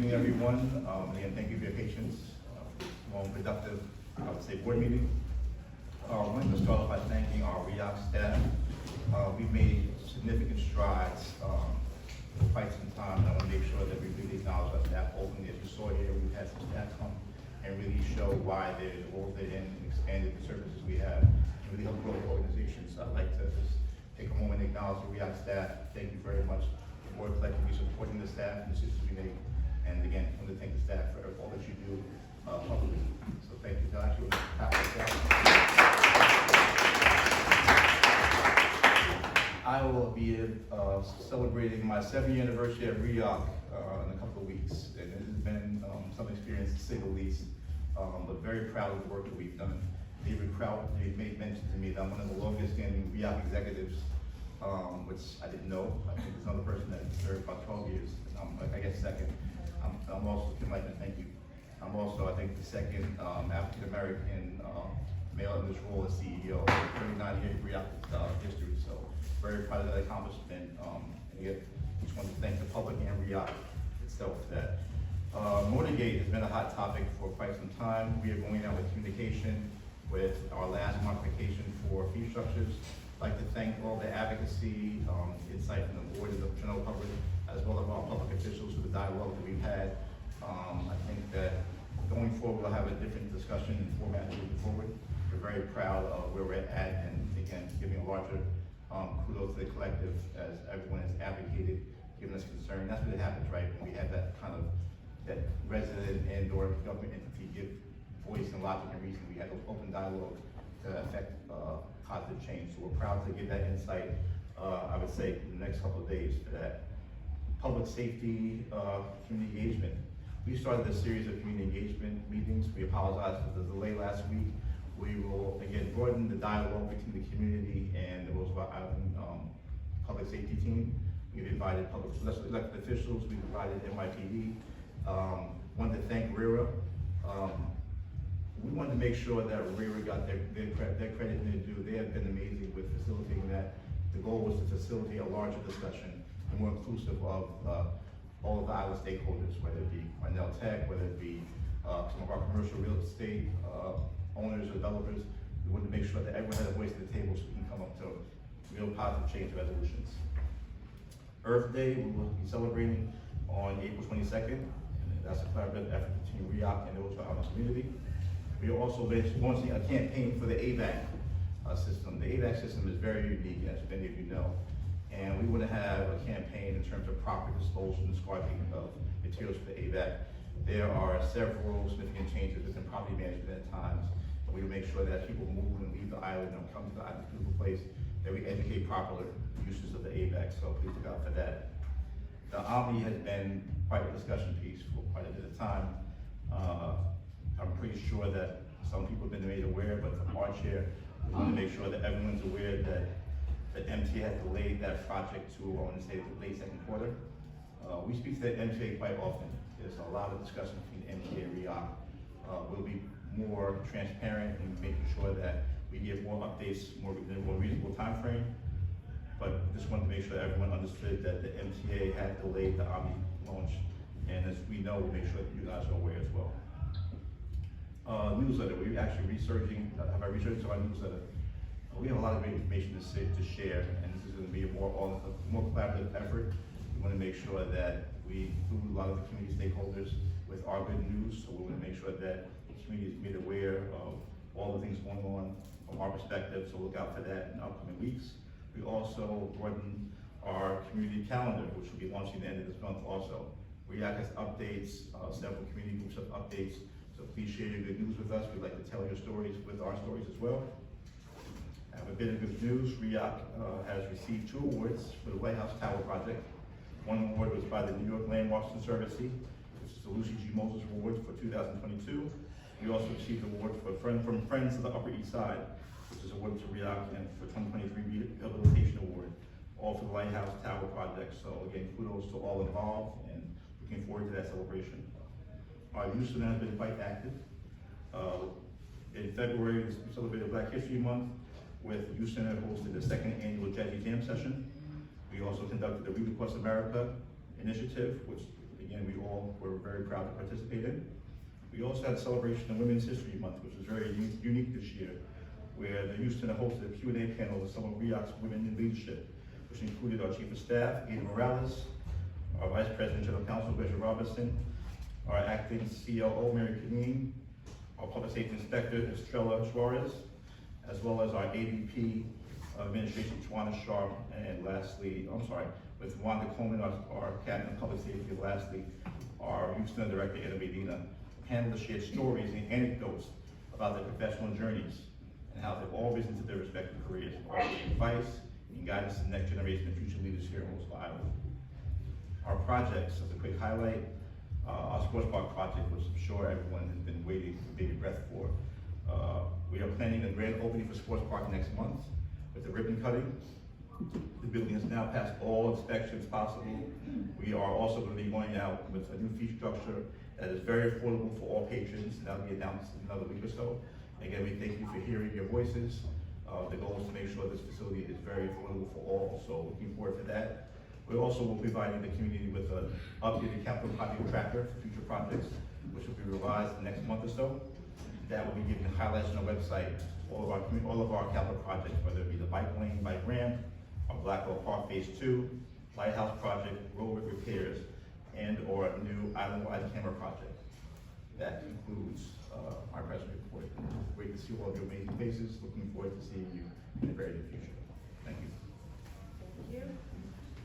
evening, everyone. Again, thank you for your patience. Long, productive, I would say, board meeting. I want to start off by thanking our RIOC staff. We've made significant strides for quite some time, and I want to make sure that we really acknowledge our staff openly. As you saw here, we've had some staff come and really show why they're involved in and expanded the services we have and really help grow the organization. So I'd like to just take a moment and acknowledge the RIOC staff. Thank you very much. The board collectively supporting the staff and the decisions we make. And again, I want to thank the staff for all that you do publicly. So thank you, Josh. I will be celebrating my 7th year anniversary at RIOC in a couple of weeks. And it has been some experience, to say the least, but very proud of the work that we've done. They've made mention to me that I'm one of the longest standing RIOC executives, which I didn't know. I think there's another person that served about 12 years. I guess second. I'm also, Kim Lightman, thank you. I'm also, I think, the second African-American male in this role as CEO, 39 years RIOC history. So very proud of that accomplishment. And again, just want to thank the public and RIOC itself for that. Motorgate has been a hot topic for quite some time. We are going out with communication with our last modification for fee structures. I'd like to thank all the advocacy, insight from the board and the general public, as well as our public officials for the dialogue that we've had. I think that going forward, we'll have a different discussion and format moving forward. We're very proud of where we're at, and again, giving a larger kudos to the collective as everyone has advocated, given us concern. That's what happens, right? When we have that kind of that resident and/or government entity give voice and logic and reason. We had an open dialogue to affect positive change. So we're proud to give that insight. I would say in the next couple of days for that. Public safety, community engagement. We started a series of community engagement meetings. We apologize for the delay last week. We will again broaden the dialogue between the community and the Roosevelt Island public safety team. We've invited elected officials. We've invited NYPD. Wanted to thank RIRA. We wanted to make sure that RIRA got their credit and their due. They have been amazing with facilitating that. The goal was to facilitate a larger discussion and more inclusive of all of the island stakeholders, whether it be Cornell Tech, whether it be some of our commercial real estate owners or developers. We wanted to make sure that everyone had a voice at the table so we can come up to real positive change resolutions. Earth Day, we will be celebrating on April 22nd. That's a collaborative effort between RIOC and the Roosevelt Island community. We are also launching a campaign for the AVAC system. The AVAC system is very unique, as many of you know. And we want to have a campaign in terms of proper disposal and discarding of materials for the AVAC. There are several significant changes within property management at times. We will make sure that people move and leave the island and come to the island beautiful place, that we educate proper uses of the AVAC. So please look out for that. The Omni has been quite a discussion piece for quite a bit of time. I'm pretty sure that some people have been made aware, but from our chair, we want to make sure that everyone's aware that the MTA had delayed that project to, I want to say, the late second quarter. We speak to the MTA quite often. There's a lot of discussion between the MTA and RIOC. We'll be more transparent in making sure that we give more updates within a more reasonable time frame. But just wanted to make sure everyone understood that the MTA had delayed the Omni launch. And as we know, we'll make sure that you guys are aware as well. Newsletter, we're actually have our research to our newsletter. We have a lot of great information to share, and this is going to be a more collaborative effort. We want to make sure that we include a lot of the community stakeholders with our good news, so we want to make sure that the community is made aware of all the things going on from our perspective, so look out for that in upcoming weeks. We also broaden our community calendar, which will be launching at the end of this month also. RIOC has updates, several community groups have updates, so please share your good news with us. We'd like to tell your stories with our stories as well. I have a bit of good news. RIOC has received 2 awards for the White House Tower project. One award was by the New York Land Watch Conservancy, which is the Lucy G. Moses Award for 2022. We also received an award from Friends of the Upper East Side, which is awarded to RIOC and for 2023 Rehabilitation Award, all for the Lighthouse Tower project. So again, kudos to all involved and looking forward to that celebration. Our youth center has been quite active. In February, we celebrated Black History Month with Youth Center hosted the 2nd annual Jazzy Jam session. We also conducted the Read Across America initiative, which again, we all were very proud to participate in. We also had a celebration of Women's History Month, which was very unique this year, where the Houston hosted a Q&A panel with some of RIOC's women in leadership, which included our Chief of Staff, Ada Morales, our Vice President General Counsel, Bridget Robinson, our Acting COO, Mary Canine, our Public Safety Inspector, Estrella Suarez, as well as our AVP of Administration, Tawana Sharp, and lastly, with Wanda Coleman, our Captain of Public Safety, and lastly, our Youth Center Director, Eda Medina. Panelists shared stories and anecdotes about their professional journeys and how they've all risen to their respective careers, offering advice and guidance to the next generation of future leaders here in Roseville, Iowa. Our projects, as a quick highlight, our sports park project, which I'm sure everyone has been waiting with bated breath for. We are planning a grand opening for sports park next month with the ribbon cutting. The building has now passed all inspections possible. We are also going to be going out with a new fee structure that is very affordable for all patrons, and that'll be announced in another week or so. Again, we thank you for hearing your voices. The goal is to make sure this facility is very affordable for all, so looking forward to that. We also will be providing the community with an updated capital project tracker for future projects, which will be revised the next month or so. That will be giving highlights on our website, all of our capital projects, whether it be the bike lane, bike ramp, our Blackwell Park Phase 2, Lighthouse Project, roadway repairs, and or a new island-wide camera project. That concludes my press report. Great to see all of your amazing faces. Looking forward to seeing you in the very near future. Thank you. Thank you.